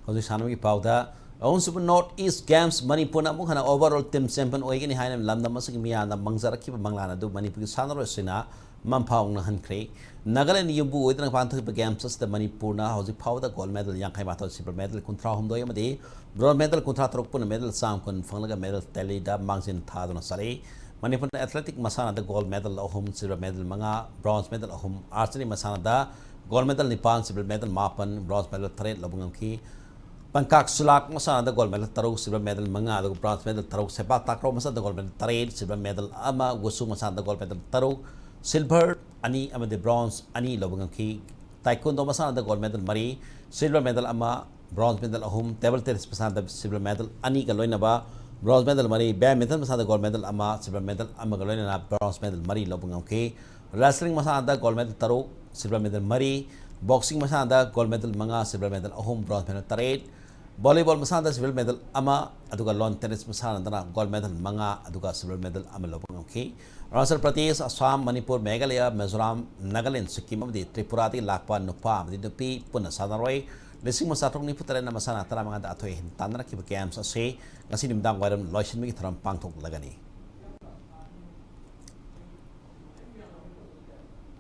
hojik sanami pauda on super north east games Manipur na mukha na overall team champion oigini haina lamda masaki miya na mangjara ki banglana du Manipur ki sanaro sina mamphaung na hankre Nagaland yumbu oidna panthak games the Manipur na hojik pauda gold medal yankai mato silver medal kuntra humdoi amadi bronze medal kuntra trok pun medal sam kun phanglaga medal tally da mangsin thaduna sare Manipur athletic masana da gold medal ahum silver medal manga bronze medal ahum archery masana da gold medal nipan silver medal mapan bronze medal 3 lobungam ki Pankak sulak masana da gold medal taruk silver medal manga da bronze medal taruk sepak takraw masana da gold medal 3 silver medal ama wusu masana da gold medal taruk silver ani ama de bronze ani lobungam ki taekwondo masana da gold medal mari silver medal ama bronze medal ahum table tennis masana da silver medal ani ka loina ba bronze medal mari badminton masana da gold medal ama silver medal ama ka loina na bronze medal mari lobungam ki wrestling masana da gold medal taruk silver medal mari boxing masana da gold medal manga silver medal ahum bronze medal 3 volleyball masana silver medal ama aduga lawn tennis masana dana gold medal manga aduga silver medal ama lobang okay Arunachal Pradesh Assam Manipur Meghalaya Mizoram Nagaland Sikkim amadi Tripura ti lakpa nupa amadi nupi puna sanaroi lising masatrong ni putara na masana tara mga da atoy tanara ki games ase ngasi nimdang wairam loisin mi tharam pangthok lagani